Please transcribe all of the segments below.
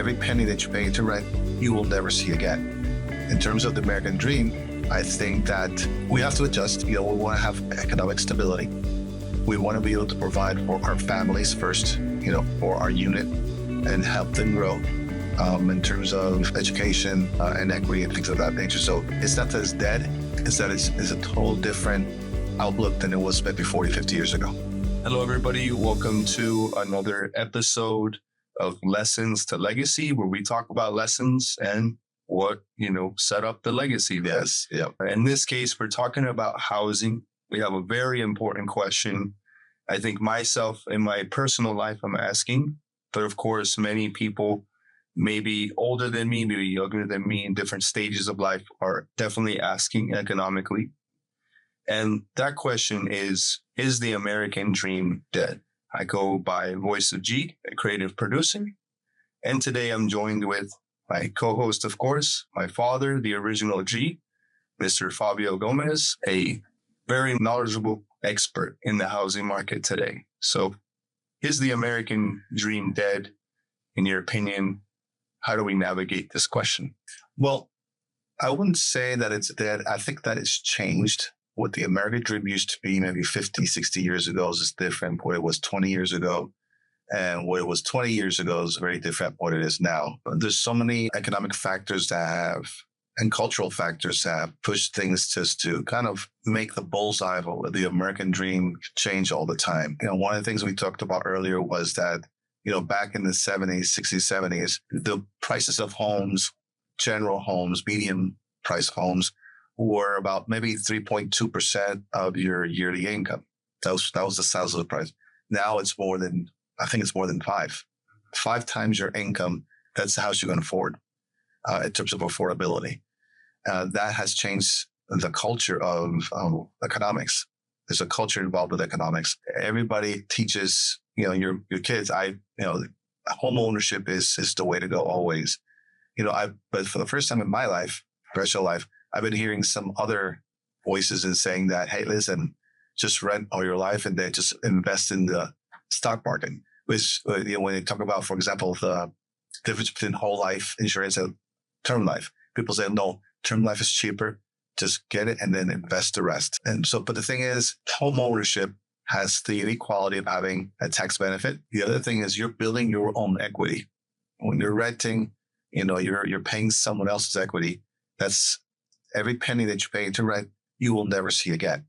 every penny that you pay into rent, you will never see again. In terms of the American dream, I think that we have to adjust. We want to have economic stability. We want to be able to provide for our families first, for our unit, and help them grow in terms of education and equity and things of that nature. So it's not that it's dead, it's that it's a total different outlook than it was maybe 40, 50 years ago. Hello, everybody. Welcome to another episode of Lessons to Legacy, where we talk about lessons and what, set up the legacy. Yes. Yeah. In this case, we're talking about housing. We have a very important question. I think myself in my personal life, I'm asking, but of course, many people, maybe older than me, maybe younger than me in different stages of life, are definitely asking economically. And that question is the American dream dead? I go by Voice of G, a creative producer. And today I'm joined with my co-host, of course, my father, the original G, Mr. Fabio Gomez, a very knowledgeable expert in the housing market today. So is the American dream dead? In your opinion, how do we navigate this question? Well, I wouldn't say that it's dead. I think that it's changed. What the American dream used to be maybe 50, 60 years ago is different. What it was 20 years ago. And what it was 20 years ago is very different what it is now. There's so many economic factors and cultural factors that have pushed things just to kind of make the bullseye of the American dream change all the time. One of the things we talked about earlier was that, back in the 70s, 60s, 70s, the prices of homes, general homes, medium price homes, were about maybe 3.2% of your yearly income. That was the size of the price. Now it's more than 5 times your income. That's the house you can afford in terms of affordability. That has changed the culture of economics. There's a culture involved with economics. Everybody teaches, your kids, home ownership is the way to go always. But for the first time in my life, professional life, I've been hearing some other voices and saying that, hey, listen, just rent all your life and then just invest in the stock market. Which, when they talk about, for example, the difference between whole life insurance and term life, people say, no, term life is cheaper. Just get it and then invest the rest. And so, but the thing is, home ownership has the unique quality of having a tax benefit. The other thing is you're building your own equity. When you're renting, you're paying someone else's equity. That's every penny that you pay into rent, you will never see again.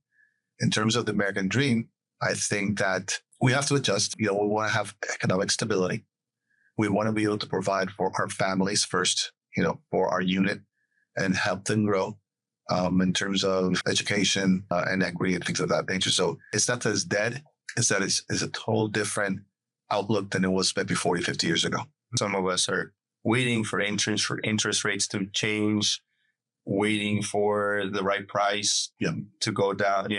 In terms of the American dream, I think that we have to adjust. We want to have economic stability. We want to be able to provide for our families first, for our unit, and help them grow in terms of education and equity and things of that nature. So it's not that it's dead. It's that it's a total different outlook than it was maybe 40, 50 years ago. Some of us are waiting for interest rates to change, waiting for the right price to go down,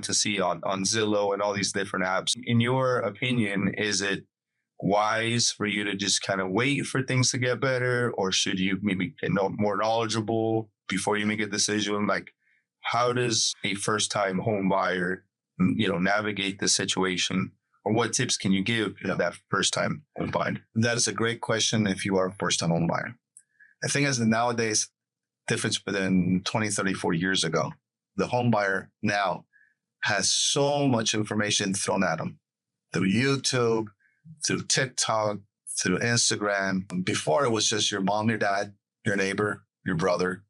to see on Zillow and all these different apps. In your opinion, is it wise for you to just kind of wait for things to get better, or should you maybe get more knowledgeable before you make a decision? Like, how does a first-time home buyer, navigate the situation? Or what tips can you give that first-time home buyer? That is a great question if you are a first-time home buyer. The thing is that nowadays, difference between 20, 30, 40 years ago, the home buyer now has so much information thrown at them through YouTube, through TikTok, through Instagram. Before, it was just your mom, your dad, your neighbor, your brother.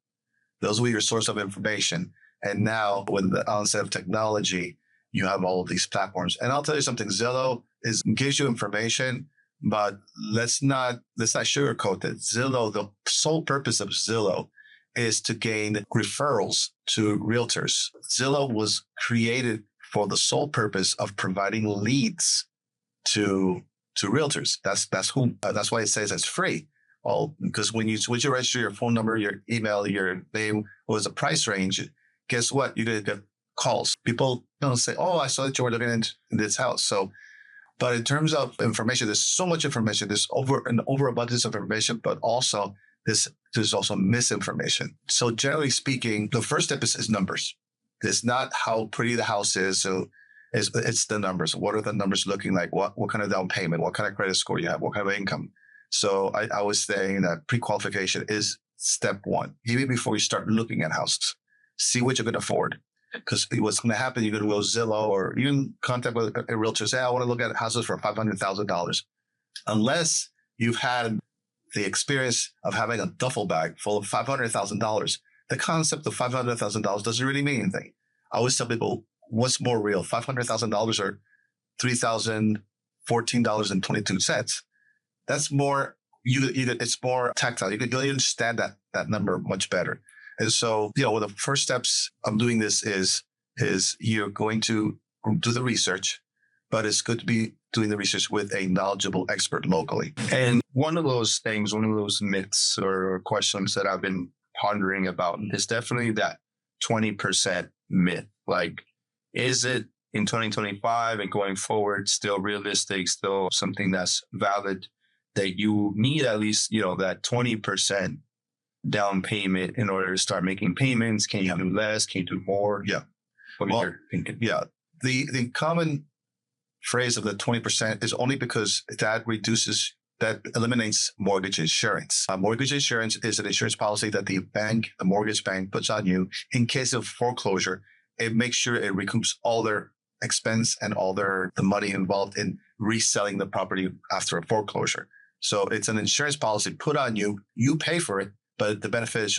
Those were your source of information. And now with the onset of technology, you have all of these platforms. And I'll tell you something, Zillow gives you information, but let's not sugarcoat it. Zillow, the sole purpose of Zillow is to gain referrals to realtors. Zillow was created for the sole purpose of providing leads to realtors. That's why it says it's free. Well, because when you register your phone number, your email, your name, was a price range, guess what? You're going to get calls. People don't say, oh, I saw that you were looking in this house. So, but in terms of information, there's so much information. There's overabundance of information, but also there's also misinformation. So generally speaking, the first step is numbers. It's not how pretty the house is. So it's the numbers. What are the numbers looking like? What kind of down payment? What kind of credit score you have? What kind of income? So I was saying that pre-qualification is step one, even before you start looking at houses. See what you can afford. Because what's going to happen, you're going to go Zillow or even contact with a realtor, say, I want to look at houses for $500,000. Unless you've had the experience of having a duffel bag full of $500,000, the concept of $500,000 doesn't really mean anything. I always tell people, what's more real, $500,000 or $3,014.22? That's more, it's more tactile. You can understand that number much better. And so, one of the first steps of doing this is you're going to do the research, but it's good to be doing the research with a knowledgeable expert locally. And one of those myths or questions that I've been pondering about is definitely that 20% myth. Like, is it in 2025 and going forward still realistic, still something that's valid, that you need at least, that 20% down payment in order to start making payments? Can you do less? Can you do more? Yeah. What you're thinking? Yeah. The common phrase of the 20% is only because that eliminates mortgage insurance. Mortgage insurance is an insurance policy that the mortgage bank puts on you in case of foreclosure. It makes sure it recoups all their expense and all the money involved in reselling the property after a foreclosure. So it's an insurance policy put on you. You pay for it, but the benefit is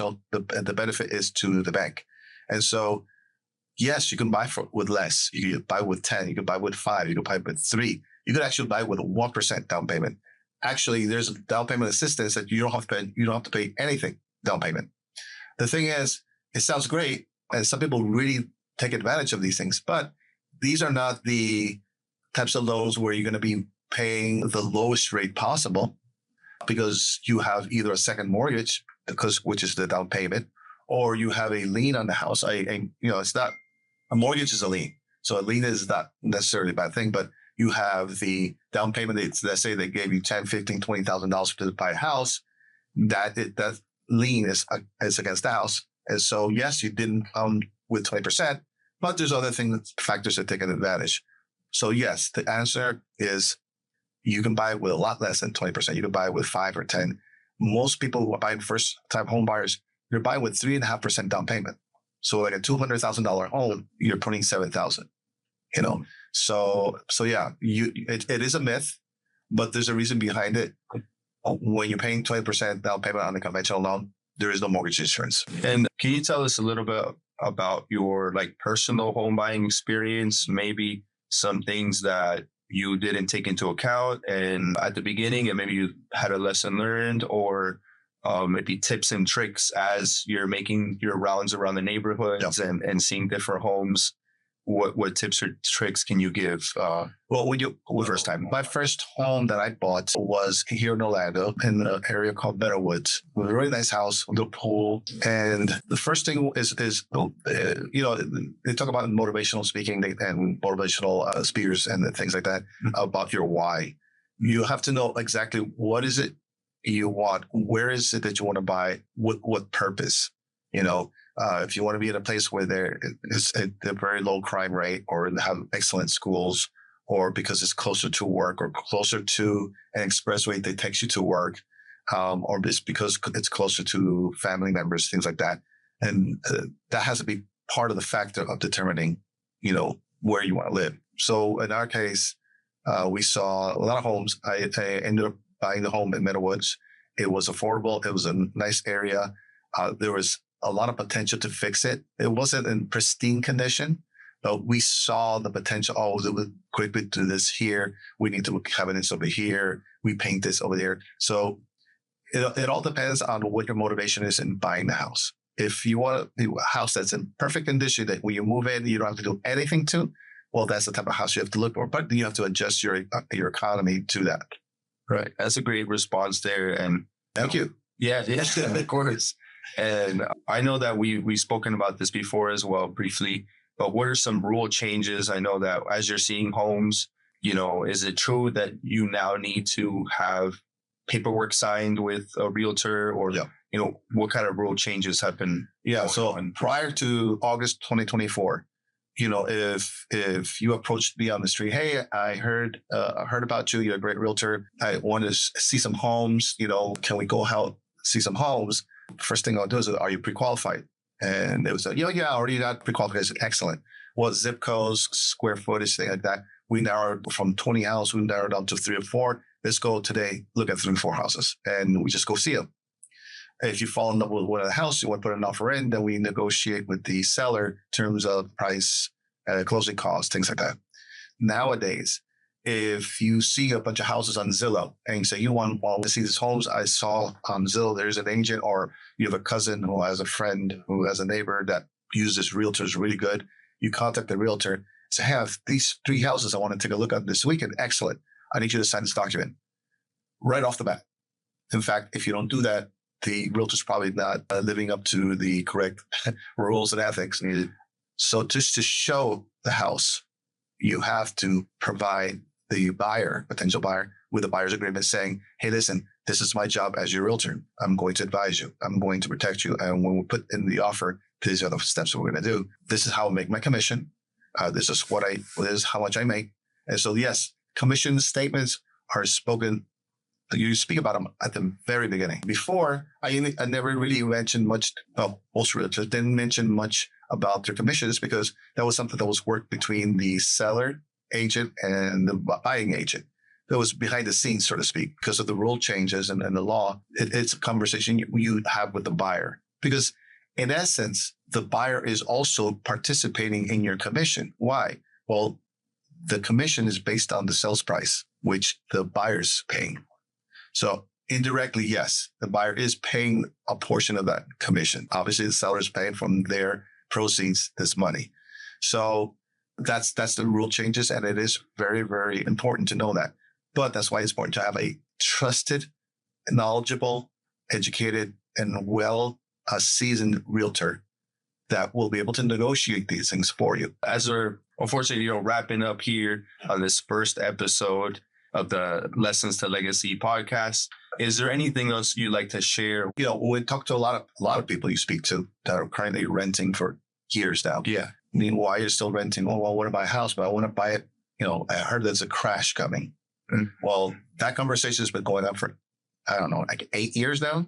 to the bank. And so, yes, you can buy with less. You can buy with 10. You can buy with 5. You can buy with 3. You could actually buy with a 1% down payment. Actually, there's a down payment assistance that you don't have to pay anything down payment. The thing is, it sounds great, and some people really take advantage of these things, but these are not the types of loans where you're going to be paying the lowest rate possible, because you have either a second mortgage, which is the down payment, or you have a lien on the house. It's not a mortgage is a lien, so a lien is not necessarily a bad thing. But you have the down payment. Let's say they gave you $10,000, $15,000, $20,000 to buy a house. That lien is against the house, and so yes, you didn't with 20%, but there's other factors that take an advantage. So yes, the answer is you can buy with a lot less than 20%. You can buy with 5 or 10. Most people who are buying first-time home buyers, they're buying with 3.5% down payment. So like a $200,000 home, you're putting $7,000. So yeah, it is a myth, but there's a reason behind it. When you're paying 20% down payment on a conventional loan, there is no mortgage insurance. And can you tell us a little bit about your personal home buying experience? Maybe some things that you didn't take into account and at the beginning, and maybe you had a lesson learned, or maybe tips and tricks as you're making your rounds around the neighborhoods and seeing different homes. What tips or tricks can you give? First time? My first home that I bought was here in Orlando, in an area called Meadowwoods, with a really nice house with a pool. And the first thing is they talk about motivational speaking and motivational speakers and things like that about your why. You have to know exactly what is it you want, where is it that you want to buy, what purpose, if you want to be in a place where there is a very low crime rate, or have excellent schools, or because it's closer to work, or closer to an expressway that takes you to work, or just because it's closer to family members, things like that. And that has to be part of the factor of determining, where you want to live. So in our case, we saw a lot of homes. I ended up buying the home in Meadowwoods. It was affordable. It was a nice area. There was a lot of potential to fix it. It wasn't in pristine condition, but we saw the potential. Oh, we would quickly do this here. We need to cabinets over here. We paint this over there. So it all depends on what your motivation is in buying the house. If you want a house that's in perfect condition, that when you move in, you don't have to do anything to, well, that's the type of house you have to look for. But you have to adjust your economy to that. Right. That's a great response there. And thank you. Yeah, of course. And I know that we've spoken about this before as well, briefly, but what are some rule changes? I know that as you're seeing homes, is it true that you now need to have paperwork signed with a realtor, or, what kind of rule changes have been? Yeah. So prior to August 2024, if you approached me on the street, hey, I heard about you. You're a great realtor. I want to see some homes. Can we go out see some homes? First thing I'll do is, are you pre-qualified? And it was like, yeah, I already got pre-qualified. I said, excellent. What zip codes, square footage, thing like that. We narrowed from 20 houses, we narrowed down to 3 or 4. Let's go today, look at 3 or 4 houses, and we just go see them. If you fall in love with one of the houses, you want to put an offer in, then we negotiate with the seller in terms of price, closing costs, things like that. Nowadays, if you see a bunch of houses on Zillow and you say, you want to see these homes I saw on Zillow, there's an agent, or you have a cousin who has a friend who has a neighbor that uses realtors really good. You contact the realtor, say, hey, I have these 3 houses I want to take a look at this weekend. Excellent. I need you to sign this document right off the bat. In fact, if you don't do that, the realtor's probably not living up to the correct rules and ethics needed. So just to show the house, you have to provide the buyer, potential buyer, with a buyer's agreement saying, hey, listen, this is my job as your realtor. I'm going to advise you. I'm going to protect you. And when we put in the offer, these are the steps that we're going to do. This is how I make my commission. This is how much I make. And so, yes, commission statements are spoken. You speak about them at the very beginning. Before, I never really mentioned much. Well, most realtors didn't mention much about their commissions because that was something that was worked between the seller agent and the buying agent. That was behind the scenes, so to speak, because of the rule changes and the law. It's a conversation you have with the buyer, because in essence, the buyer is also participating in your commission. Why? Well, the commission is based on the sales price, which the buyer's paying. So indirectly, yes, the buyer is paying a portion of that commission. Obviously, the seller is paying from their proceeds this money. So that's the rule changes, and it is very, very important to know that. But that's why it's important to have a trusted, knowledgeable, educated, and seasoned realtor that will be able to negotiate these things for you. As we're unfortunately, wrapping up here on this first episode of the Lessons to Legacy podcast, is there anything else you'd like to share? We talk to a lot of people you speak to that are currently renting for years now. Yeah. I mean, why you're still renting? Oh, well, I want to buy a house, but I want to buy it. I heard there's a crash coming. Mm-hmm. Well, that conversation has been going on for, I don't know, like 8 years now.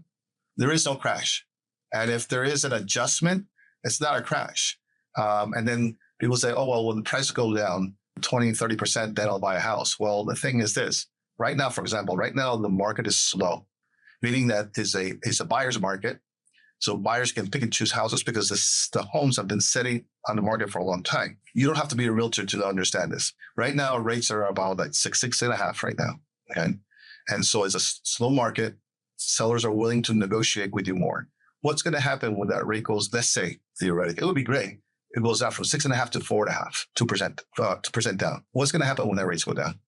There is no crash. And if there is an adjustment, it's not a crash. And then people say, oh, well, when the price goes down 20, 30%, then I'll buy a house. Well, the thing is this. Right now, for example, the market is slow, meaning that it's a buyer's market. So buyers can pick and choose houses because the homes have been sitting on the market for a long time. You don't have to be a realtor to understand this. Right now, rates are about like 6.5 right now. Okay. And so it's a slow market. Sellers are willing to negotiate with you more. What's going to happen when that rate goes, let's say, theoretically, it would be great. It goes down from 6.5 to 4.5, 2% down. What's going to happen when that rates go down?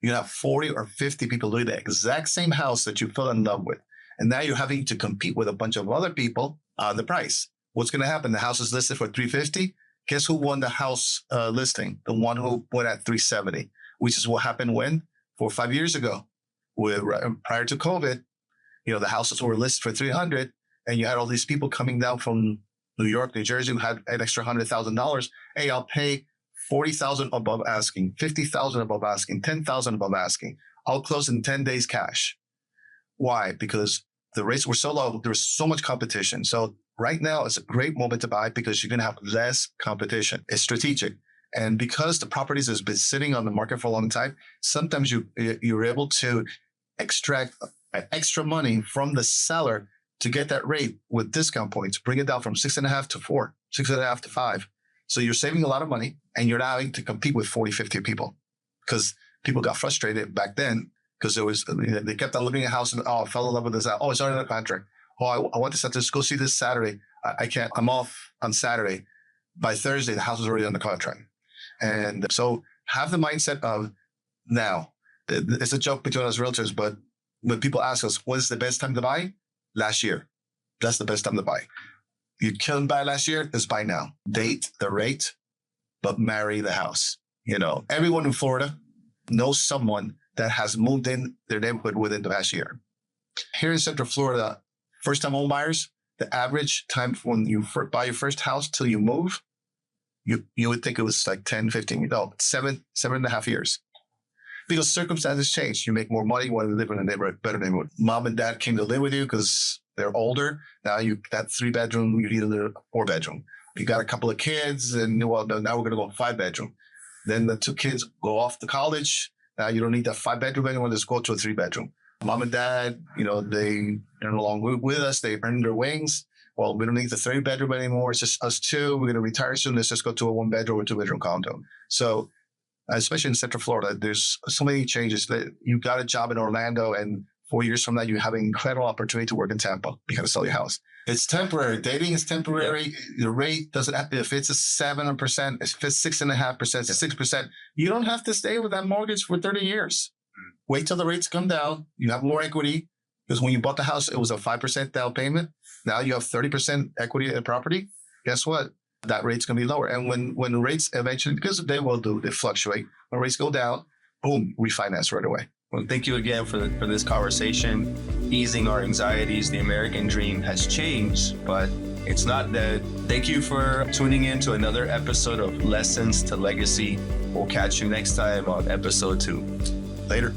You have 40 or 50 people doing the exact same house that you fell in love with. And now you're having to compete with a bunch of other people on the price. What's going to happen? The house is listed for $350. Guess who won the house listing? The one who went at $370, which is what happened 4 or 5 years ago. Prior to COVID, the houses were listed for $300, and you had all these people coming down from New York, New Jersey, who had an extra $100,000. Hey, I'll pay $40,000 above asking, $50,000 above asking, $10,000 above asking. I'll close in 10 days cash. Why? Because the rates were so low. There was so much competition. So right now it's a great moment to buy because you're going to have less competition. It's strategic. And because the properties has been sitting on the market for a long time, sometimes you're able to extract extra money from the seller to get that rate with discount points, bring it down from 6.5 to 4, 6.5 to 5. So you're saving a lot of money, and you're not having to compete with 40, 50 people, because people got frustrated back then because they kept on looking at a house and, I fell in love with this. Oh, it's already in a contract. Oh, I want to go see this Saturday. I can't. I'm off on Saturday. By Thursday, the house is already under contract. And so have the mindset of now. It's a joke between us realtors, but when people ask us, when's the best time to buy? Last year. That's the best time to buy. You couldn't buy last year, let's buy now. Date the rate, but marry the house. Everyone in Florida knows someone that has moved in their neighborhood within the past year. Here in Central Florida, first-time home buyers, the average time when you buy your first house till you move, You would think it was like 10, 15, no, 7.5 years. Because circumstances change. You make more money, you want to live in a neighborhood, better neighborhood. Mom and dad came to live with you because they're older. Now that 3-bedroom, you need a 4-bedroom. You got a couple of kids, and well, now we're going to go 5-bedroom. Then the 2 kids go off to college. Now you don't need that 5-bedroom anymore. Just go to a 3-bedroom. Mom and dad, they are along with us. They earn their wings. Well, we don't need the 3-bedroom anymore. It's just us 2. We're going to retire soon. Let's just go to a 1-bedroom or 2-bedroom condo. So, especially in Central Florida, there's so many changes. That you got a job in Orlando, and 4 years from now, you have an incredible opportunity to work in Tampa. You got to sell your house. It's temporary. Dating is temporary. The rate doesn't have to, if it's a 7%, if it's 6.5%, it's 6%, you don't have to stay with that mortgage for 30 years. Wait till the rates come down. You have more equity, because when you bought the house, it was a 5% down payment. Now you have 30% equity in the property. Guess what? That rate's going to be lower. And when rates eventually, because they fluctuate. When rates go down, boom, refinance right away. Well, thank you again for this conversation. Easing our anxieties. The American dream has changed, but it's not dead. Thank you for tuning in to another episode of Lessons to Legacy. We'll catch you next time on episode 2. Later.